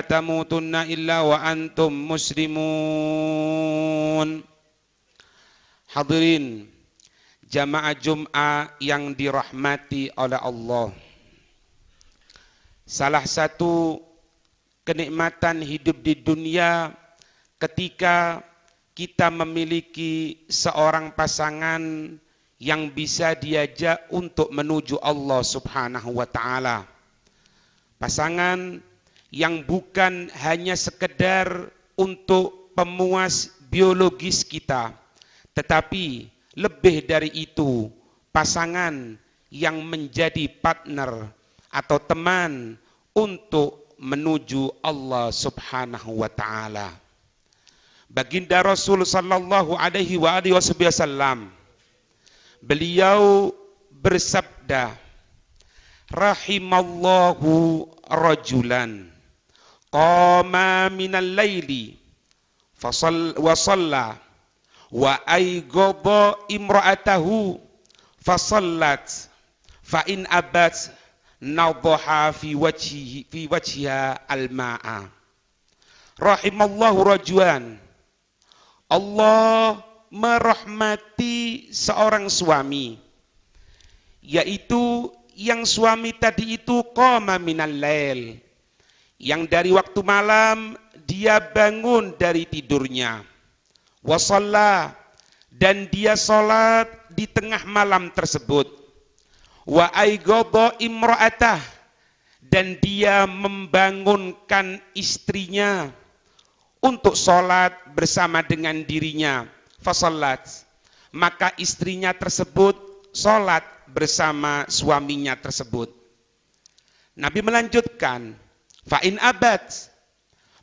tamutunna illa wa antum muslimun. Hadirin jamaah Jum'ah yang dirahmati oleh Allah. Salah satu kenikmatan hidup di dunia ketika kita memiliki seorang pasangan yang bisa diajak untuk menuju Allah Subhanahu wa ta'ala. Pasangan yang bukan hanya sekedar untuk pemuas biologis kita, tetapi lebih dari itu, pasangan yang menjadi partner atau teman untuk menuju Allah Subhanahu wa ta'ala. Baginda Rasul sallallahu alaihi wasallam, beliau bersabda, rahimallahu rajulan qama minal laili wa shalla wa aygada imra'atahu fasallat fa in abat nadhaha fi wajhiha al-ma'a. Rahimallahu rajulan, Allah merahmati seorang suami, yaitu yang suami tadi itu qama minal lail, yang dari waktu malam dia bangun dari tidurnya, wa shalla, dan dia sholat di tengah malam tersebut, wa aygada imra'atah, dan dia membangunkan istrinya untuk sholat bersama dengan dirinya, fasallat, maka istrinya tersebut sholat bersama suaminya tersebut. Nabi melanjutkan, fa'in abad,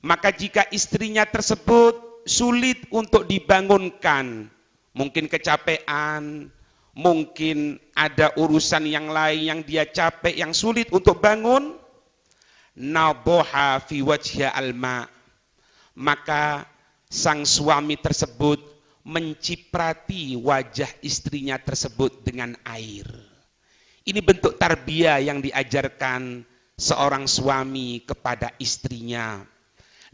maka jika istrinya tersebut sulit untuk dibangunkan, mungkin kecapean, mungkin ada urusan yang lain yang dia capek, yang sulit untuk bangun, nadhaha fi wajhiha al-ma', maka sang suami tersebut menciprati wajah istrinya tersebut dengan air. Ini bentuk tarbiyah yang diajarkan seorang suami kepada istrinya.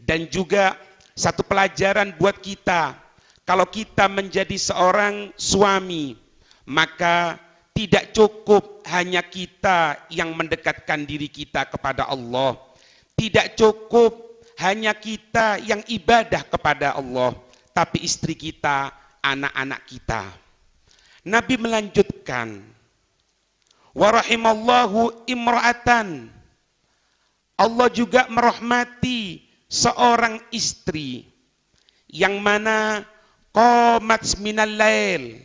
Dan juga satu pelajaran buat kita, kalau kita menjadi seorang suami, maka tidak cukup hanya kita yang mendekatkan diri kita kepada Allah. Tidak cukup hanya kita yang ibadah kepada Allah, tapi istri kita, anak-anak kita. Nabi melanjutkan, wa rahimallahu imra'atan, Allah juga merahmati seorang istri yang mana qamat minal lail,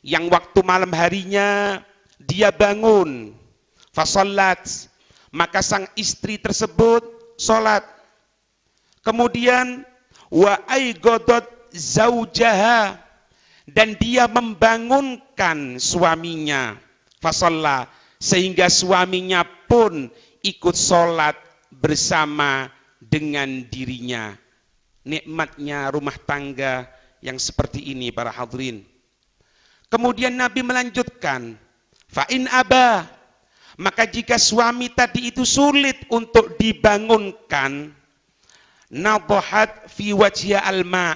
yang waktu malam harinya dia bangun, fasallat, maka sang istri tersebut sholat. Kemudian wa aygadat zaujaha, dan dia membangunkan suaminya, fasalla, sehingga suaminya pun ikut sholat bersama dengan dirinya. Nikmatnya rumah tangga yang seperti ini para hadirin. Kemudian Nabi melanjutkan, fa'in aba, maka jika suami tadi itu sulit untuk dibangunkan, nadhahat fi wajhiha al-ma',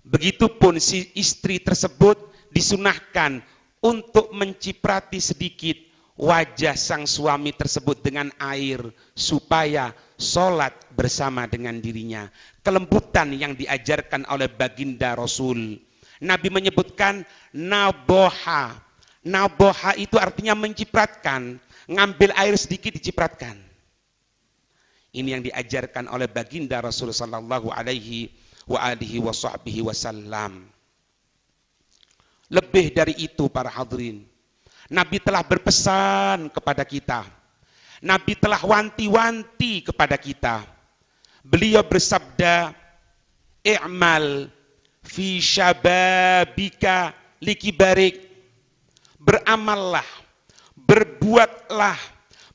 begitupun si istri tersebut disunahkan untuk menciprati sedikit wajah sang suami tersebut dengan air supaya sholat bersama dengan dirinya. Kelembutan yang diajarkan oleh baginda Rasul. Nabi menyebutkan nadhaha. Nadhaha itu artinya mencipratkan, ngambil air sedikit dicipratkan. Ini yang diajarkan oleh baginda Rasul sallallahu alaihi wasallam. Lebih dari itu para hadirin, Nabi telah berpesan kepada kita. Nabi telah wanti-wanti kepada kita. Beliau bersabda, i'mal fi syababika likibarik. Beramallah, berbuatlah,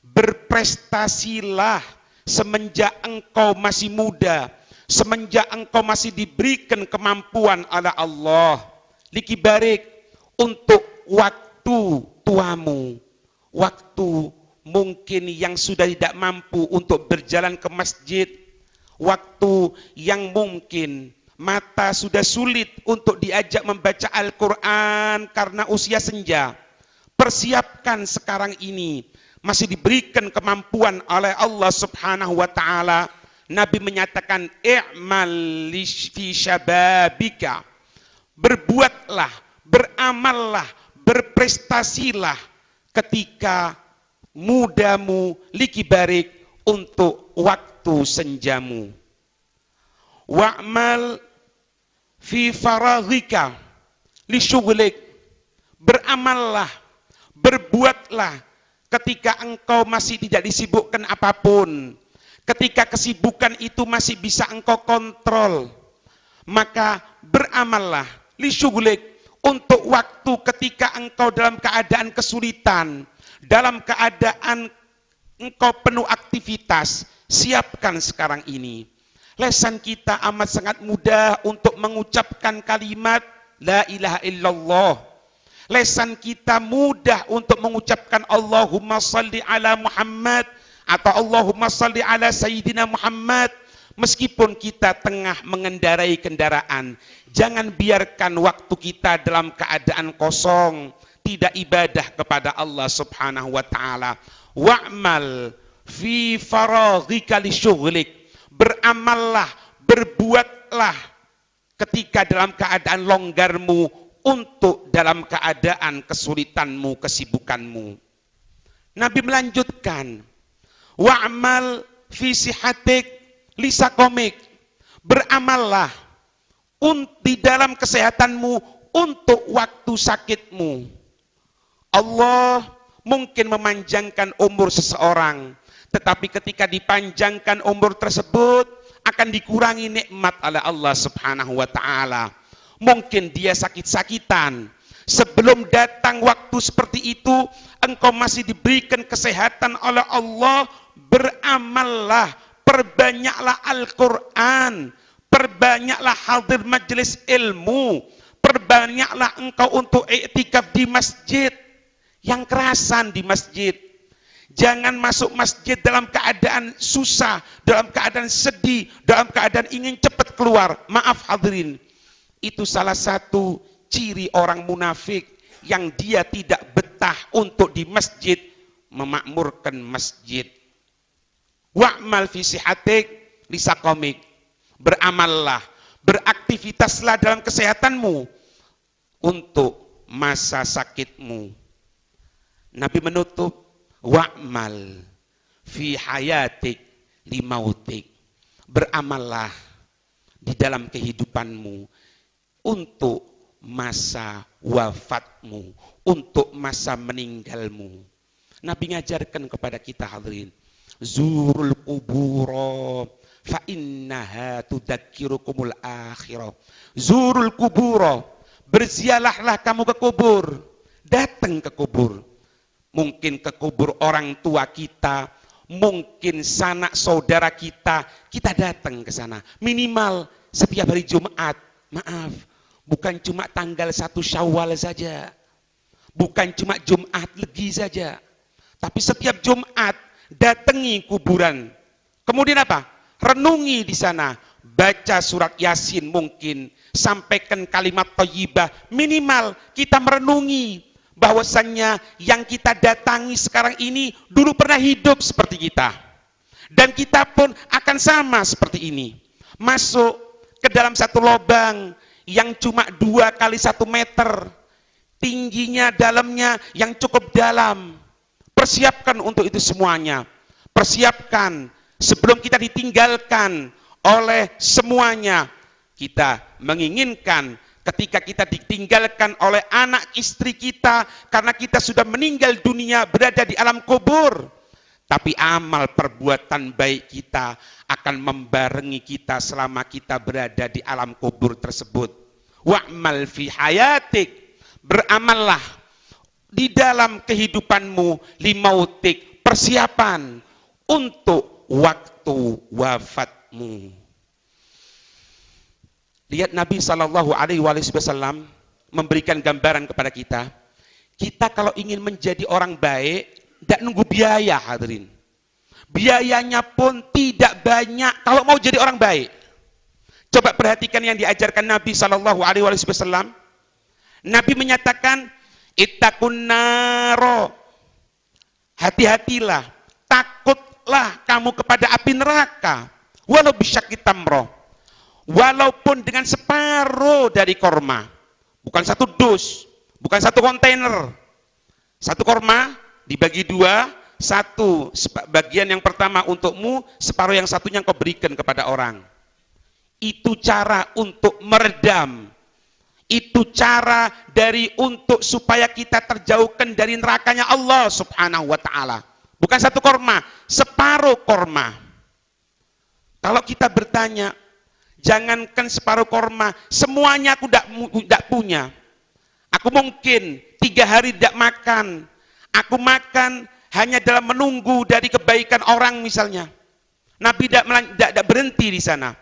berprestasilah semenjak engkau masih muda, semenjak engkau masih diberikan kemampuan oleh Allah. Likibarik, untuk waktu tuamu, waktu mungkin yang sudah tidak mampu untuk berjalan ke masjid, waktu yang mungkin mata sudah sulit untuk diajak membaca Al-Quran karena usia senja. Persiapkan sekarang ini, masih diberikan kemampuan oleh Allah Subhanahu wa Ta'ala. Nabi menyatakan, i'mal fi syababika, berbuatlah, beramallah, berprestasilah ketika mudamu, likibarik, untuk waktu senjamu. Wa'mal fi faraghika li syughlik, beramallah, berbuatlah ketika engkau masih tidak disibukkan apapun, ketika kesibukan itu masih bisa engkau kontrol, maka beramallah li syughlik, untuk waktu ketika engkau dalam keadaan kesulitan, dalam keadaan engkau penuh aktivitas. Siapkan sekarang ini. Lesan kita amat sangat mudah untuk mengucapkan kalimat la ilaha illallah. Lesan kita mudah untuk mengucapkan Allahumma salli ala Muhammad atau Allahumma salli ala Sayyidina Muhammad. Meskipun kita tengah mengendarai kendaraan, jangan biarkan waktu kita dalam keadaan kosong, tidak ibadah kepada Allah Subhanahu wa Ta'ala. Wa'mal fi faraghika li syughlik, beramallah, berbuatlah ketika dalam keadaan longgarmu, untuk dalam keadaan kesulitanmu, kesibukanmu. Nabi melanjutkan, wa'mal fi sihatik lisakomik, beramallah di dalam kesehatanmu untuk waktu sakitmu. Allah mungkin memanjangkan umur seseorang, tetapi ketika dipanjangkan umur tersebut akan dikurangi nikmat oleh Allah Subhanahu wa Ta'ala. Mungkin dia sakit-sakitan. Sebelum datang waktu seperti itu, engkau masih diberikan kesehatan oleh Allah. Beramallah, perbanyaklah Al-Quran, perbanyaklah hadir majelis ilmu, perbanyaklah engkau untuk iktikaf di masjid. Yang kerasan di masjid, jangan masuk masjid dalam keadaan susah, dalam keadaan sedih, dalam keadaan ingin cepat keluar. Maaf hadirin, itu salah satu ciri orang munafik, yang dia tidak betah untuk di masjid, memakmurkan masjid. Wa'mal fi sihatik lisakomik, beramallah, beraktivitaslah dalam kesehatanmu untuk masa sakitmu. Nabi menutup, wa'mal fi hayatik limautik, beramallah di dalam kehidupanmu untuk masa wafatmu, untuk masa meninggalmu. Nabi ngajarkan kepada kita hadirin, zurul kuburo fa innaha tudzakirukumul akhirah. Zurul kuburo, berziarahlah kamu ke kubur, datang ke kubur. Mungkin ke kubur orang tua kita, mungkin sanak saudara kita, kita datang ke sana. Minimal setiap hari Jumat. Maaf, bukan cuma tanggal 1 Syawal saja, bukan cuma Jumat Legi saja, tapi setiap Jumat datangi kuburan. Kemudian apa? Renungi di sana, baca surat Yasin, mungkin sampaikan kalimat thayyibah. Minimal kita merenungi bahwasannya yang kita datangi sekarang ini dulu pernah hidup seperti kita, dan kita pun akan sama seperti ini, masuk ke dalam satu lubang yang cuma 2 kali 1 meter tingginya, dalamnya yang cukup dalam. Persiapkan untuk itu semuanya, persiapkan sebelum kita ditinggalkan oleh semuanya. Kita menginginkan ketika kita ditinggalkan oleh anak istri kita, karena kita sudah meninggal dunia, berada di alam kubur, tapi amal perbuatan baik kita akan membarengi kita selama kita berada di alam kubur tersebut. Wa'mal fi hayatik, beramallah di dalam kehidupanmu, limautik, persiapan untuk waktu wafatmu. Lihat Nabi SAW memberikan gambaran kepada kita. Kita kalau ingin menjadi orang baik, tidak nunggu biaya hadirin. Biayanya pun tidak banyak kalau mau jadi orang baik. Coba perhatikan yang diajarkan Nabi Shallallahu Alaihi Wasallam. Nabi menyatakan, ittaqun naro, hati-hatilah, takutlah kamu kepada api neraka, walau bisyaqi tamroh, walaupun dengan separuh dari korma, bukan satu dus, bukan satu kontainer, satu korma dibagi dua, satu bagian yang pertama untukmu, separuh yang satunya kau berikan kepada orang. Itu cara untuk meredam. Itu cara dari untuk supaya kita terjauhkan dari nerakanya Allah Subhanahu wa ta'ala. Bukan satu korma, separuh korma. Kalau kita bertanya, jangankan separuh korma, semuanya aku tidak punya. Aku mungkin 3 hari tidak makan. Aku makan hanya dalam menunggu dari kebaikan orang misalnya. Nabi tidak berhenti di sana.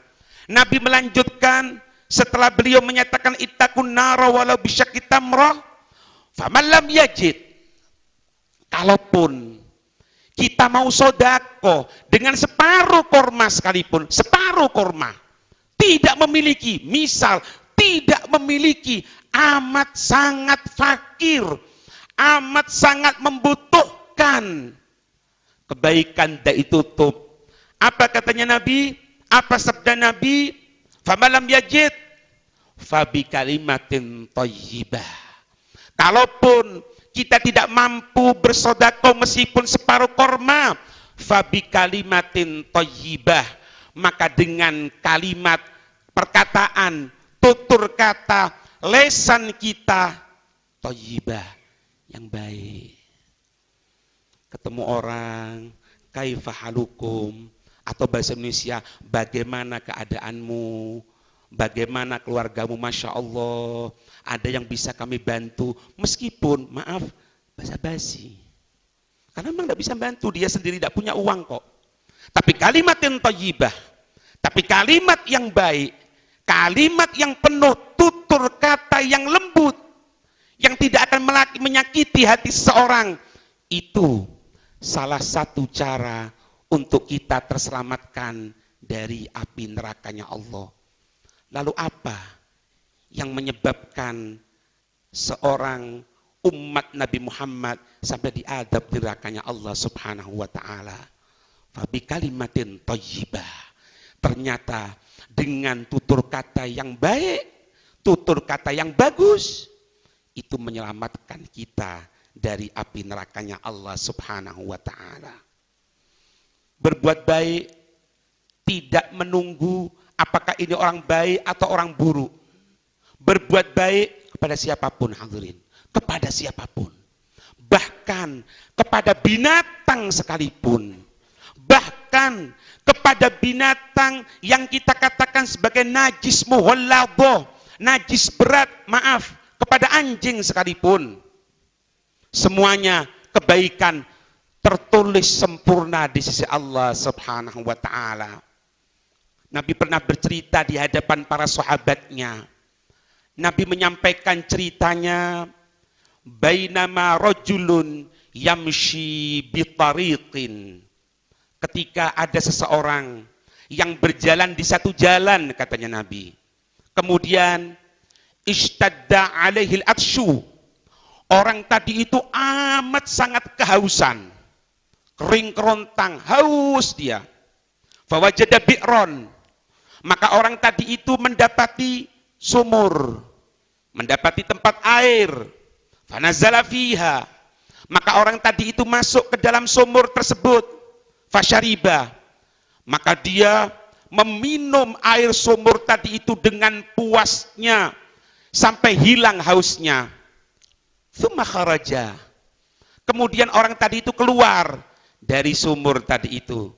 Nabi melanjutkan setelah beliau menyatakan ittaqun nara walau bisyaqi tamrah, faman lam yajid. Kalaupun kita mau sedekah dengan separuh korma sekalipun, separuh korma, tidak memiliki, misal tidak memiliki, amat sangat fakir, amat sangat membutuhkan, kebaikan tidak ditutup. Apa katanya Nabi? Apa sabda Nabi? Famalam yajid fabi kalimatin thayyibah. Kalaupun kita tidak mampu bersedekah meskipun separuh korma, fabi kalimatin thayyibah, maka dengan kalimat perkataan, tutur kata, lesan kita thayyibah, yang baik. Ketemu orang, kaifa halukum, atau bahasa Indonesia, bagaimana keadaanmu, bagaimana keluargamu, Masya Allah, ada yang bisa kami bantu, meskipun, maaf, basa-basi. Karena memang tidak bisa bantu, dia sendiri tidak punya uang kok. Tapi kalimat yang thayyibah, tapi kalimat yang baik, kalimat yang penuh tutur kata yang lembut, yang tidak akan menyakiti hati seseorang, itu salah satu cara untuk kita terselamatkan dari api nerakanya Allah. Lalu apa yang menyebabkan seorang umat Nabi Muhammad sampai diadab di nerakanya Allah Subhanahu wa ta'ala? Fabi kalimatin thayyibah. Ternyata dengan tutur kata yang baik, tutur kata yang bagus, itu menyelamatkan kita dari api nerakanya Allah Subhanahu wa ta'ala. Berbuat baik tidak menunggu apakah ini orang baik atau orang buruk. Berbuat baik kepada siapapun, hadirin, kepada siapapun, bahkan kepada binatang sekalipun, bahkan kepada binatang yang kita katakan sebagai najis mughalladzah, najis berat, maaf, kepada anjing sekalipun, semuanya kebaikan tertulis sempurna di sisi Allah Subhanahu wa ta'ala. Nabi pernah bercerita di hadapan para sahabatnya. Nabi menyampaikan ceritanya, bainama rajulun yamshi bitariqin. Ketika ada seseorang yang berjalan di satu jalan, katanya Nabi. Kemudian ishtadda alaihil atsyu. Orang tadi itu amat sangat kehausan. Kering kerontang, haus dia. Fawajada bi'ron. Maka orang tadi itu mendapati sumur, mendapati tempat air. Fanazala fiha. Maka orang tadi itu masuk ke dalam sumur tersebut. Fasyariba. Maka dia meminum air sumur tadi itu dengan puasnya sampai hilang hausnya. Tsumma kharaja. Kemudian orang tadi itu keluar dari sumur tadi itu.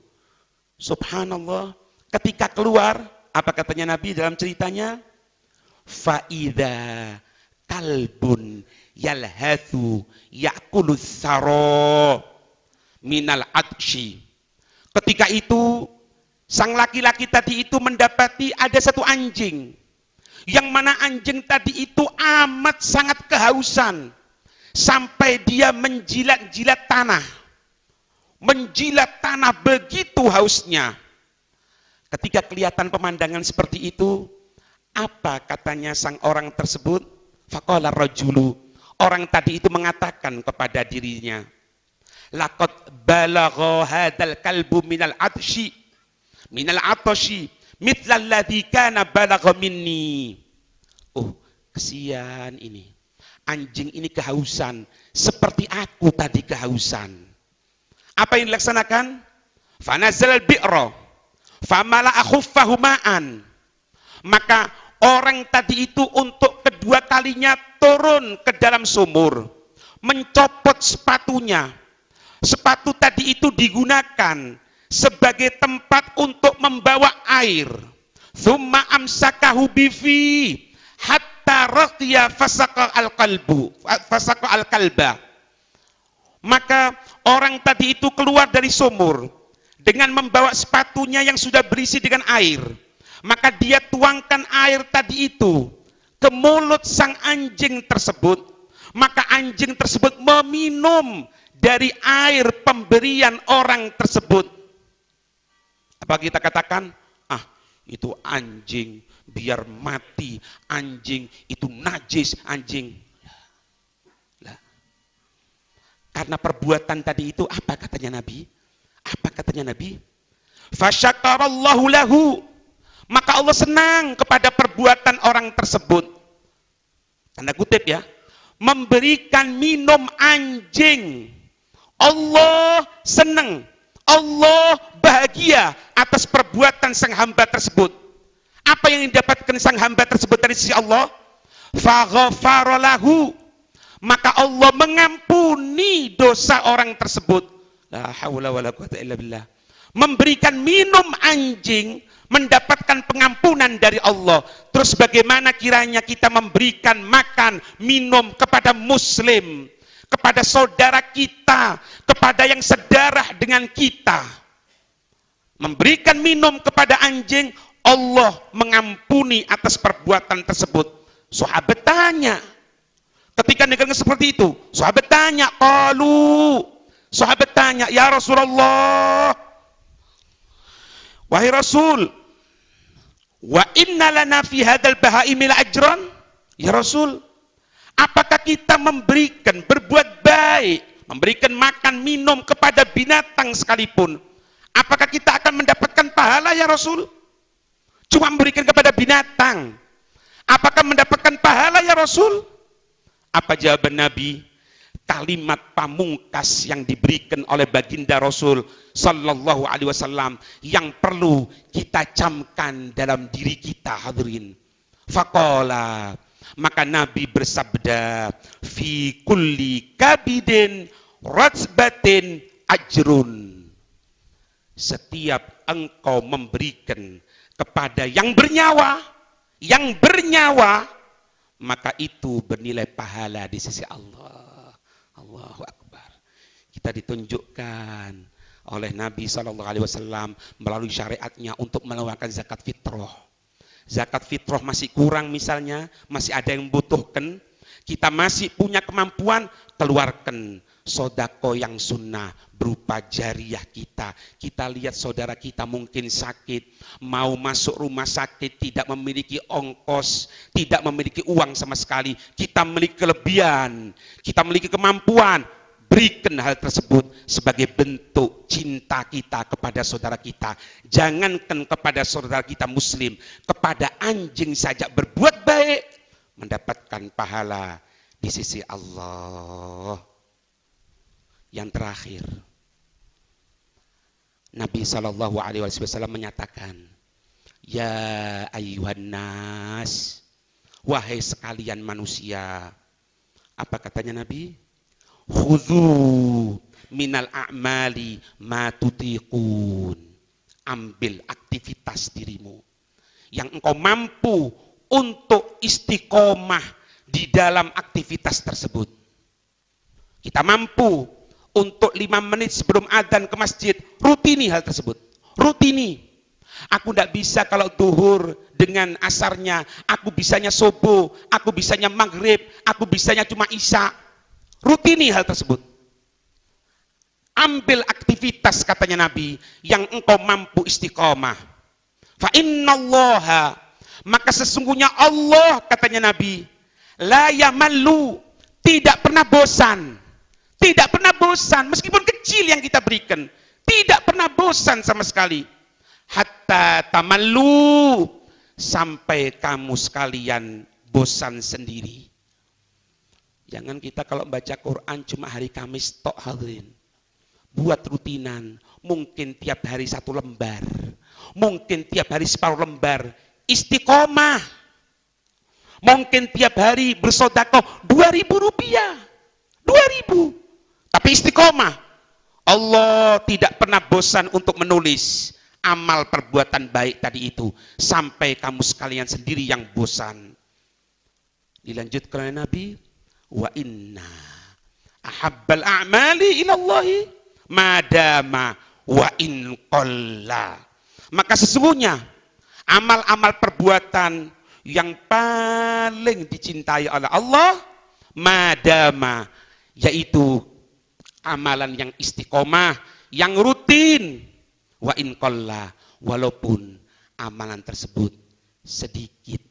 Subhanallah, ketika keluar, apa katanya Nabi dalam ceritanya? Fa'idha kalbun yalhathu ya'kulus saro minal atsyi. Ketika itu, sang laki-laki tadi itu mendapati ada satu anjing, yang mana anjing tadi itu amat sangat kehausan, sampai dia menjilat-jilat tanah. menjilat tanah begitu hausnya. Ketika kelihatan pemandangan seperti itu, apa katanya sang orang tersebut? Faqala rajulu, orang tadi itu mengatakan kepada dirinya, laqad balagha hadzal kalbu minal atshi mithla alladhi kana balagha minni. Oh, kesian ini. Anjing ini kehausan seperti aku tadi kehausan. Apa yang dilaksanakan? Fanazal bi'ra famala'a khuffahu ma'an. Maka orang tadi itu untuk kedua kalinya turun ke dalam sumur, mencopot sepatunya. Sepatu tadi itu digunakan sebagai tempat untuk membawa air. Tsumma amsakahu bifi hatta raqiya fasaqa al-kalba. Maka orang tadi itu keluar dari sumur dengan membawa sepatunya yang sudah berisi dengan air. Maka dia tuangkan air tadi itu ke mulut sang anjing tersebut. Maka anjing tersebut meminum dari air pemberian orang tersebut. Apa kita katakan? Ah, itu anjing, biar mati. Anjing, itu najis anjing. Karena perbuatan tadi itu, apa katanya Nabi? Apa katanya Nabi? Fasyakarallahu lahu. Maka Allah senang kepada perbuatan orang tersebut. Tanda kutip ya. Memberikan minum anjing. Allah senang. Allah bahagia atas perbuatan sang hamba tersebut. Apa yang didapatkan sang hamba tersebut dari sisi Allah? Faghafara lahu. Maka Allah mengampuni dosa orang tersebut. La haula wala quwata illa billah. Memberikan minum anjing mendapatkan pengampunan dari Allah. Terus bagaimana kiranya kita memberikan makan, minum kepada muslim, kepada saudara kita, kepada yang sedarah dengan kita. Memberikan minum kepada anjing, Allah mengampuni atas perbuatan tersebut. Sahabat tanya, ketika dengar seperti itu, sahabat tanya, sahabat tanya, ya Rasulullah, wahai Rasul, wa inna lana fi hadzal bahaimil ajran? Ya Rasul, apakah kita memberikan, berbuat baik, memberikan makan, minum kepada binatang sekalipun, apakah kita akan mendapatkan pahala ya Rasul? Cuma memberikan kepada binatang, apakah mendapatkan pahala ya Rasul? Apa jawaban Nabi? Kalimat pamungkas yang diberikan oleh baginda Rasul sallallahu alaihi wasallam yang perlu kita camkan dalam diri kita, hadirin. Faqala, maka Nabi bersabda, fi kulli kabidin ratsbatin ajrun. Setiap engkau memberikan kepada yang bernyawa, maka itu bernilai pahala di sisi Allah. Allahu Akbar. Kita ditunjukkan oleh Nabi SAW melalui syariatnya untuk mengeluarkan zakat fitrah. Zakat fitrah masih kurang misalnya, masih ada yang membutuhkan, kita masih punya kemampuan, keluarkan sodako yang sunnah berupa jariah kita. Kita lihat saudara kita mungkin sakit, mau masuk rumah sakit, tidak memiliki ongkos, tidak memiliki uang sama sekali. Kita memiliki kelebihan, kita memiliki kemampuan, berikan hal tersebut sebagai bentuk cinta kita kepada saudara kita. Jangankan kepada saudara kita muslim, kepada anjing saja berbuat baik, mendapatkan pahala di sisi Allah. Yang terakhir, Nabi SAW menyatakan, ya ayyuhan nas, wahai sekalian manusia. Apa katanya Nabi? Khudhu minal a'mali ma tutiqun. Ambil aktivitas dirimu yang engkau mampu untuk istiqomah di dalam aktivitas tersebut. Kita mampu untuk 5 menit sebelum adzan ke masjid, rutini hal tersebut. Rutini. Aku tidak bisa kalau duhur dengan asarnya, aku bisanya subuh, aku bisanya maghrib, aku bisanya cuma isya. Rutini hal tersebut. Ambil aktivitas, katanya Nabi, yang engkau mampu istiqomah. Fa innallaha, maka sesungguhnya Allah, katanya Nabi, la yamallu, tidak pernah bosan. Tidak pernah bosan, meskipun kecil yang kita berikan. Tidak pernah bosan sama sekali. Hatta tamallu, sampai kamu sekalian bosan sendiri. Jangan kita kalau baca Quran cuma hari Kamis tok, hadirin. Buat rutinan, mungkin tiap hari 1 lembar, mungkin tiap hari separuh lembar, istiqomah. Mungkin tiap hari bersedekah 2.000 rupiah, 2.000, tapi istiqomah. Allah tidak pernah bosan untuk menulis amal perbuatan baik tadi itu, sampai kamu sekalian sendiri yang bosan. Dilanjutkan oleh Nabi, wa inna ahabbal a'mali ilallahi madama wa in qalla. Maka sesungguhnya amal-amal perbuatan yang paling dicintai oleh Allah madama, yaitu amalan yang istiqomah, yang rutin, wa in qalla, walaupun amalan tersebut sedikit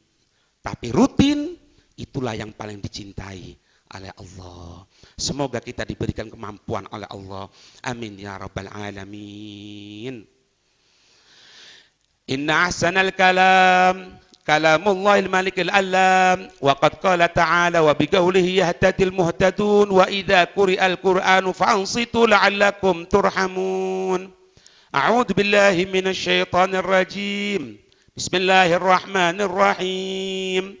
tapi rutin, itulah yang paling dicintai oleh Allah. Semoga kita diberikan kemampuan oleh Allah. Amin ya rabbal alamin. Inna ahsanal kalam kalamullahil malikil alam, wa qad qala ta'ala wa biqaulihi yahtadil muhtadun wa idza quri'al qur'anu fa'ansitu la'allakum turhamun. A'udzu billahi minasy syaithanir rajim. Bismillahirrahmanirrahim.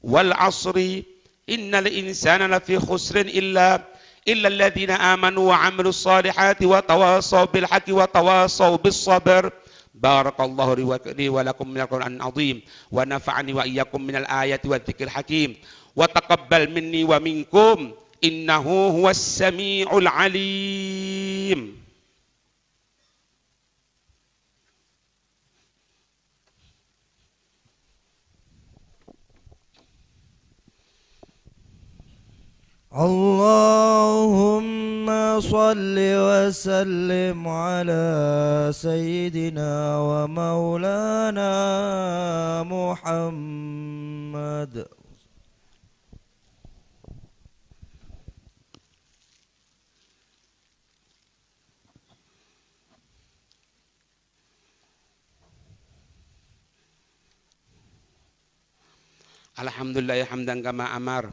Wal 'ashri innal insana lafi khusrin illa alladziina aamanu wa 'amilus shalihati wa tawassaw bil haqqi wa tawassaw bis sabr. Barakallahu li wa lakum minal Qur'anil 'azim wa nafa'ani wa iyyakum minal ayati wadh-dhikril hakim wa taqabbal minni wa minkum innahu huwas samii'ul 'alim. Allahumma salli wa sallim ala sayyidina wa maulana Muhammad. Alhamdulillah hamdan kama amar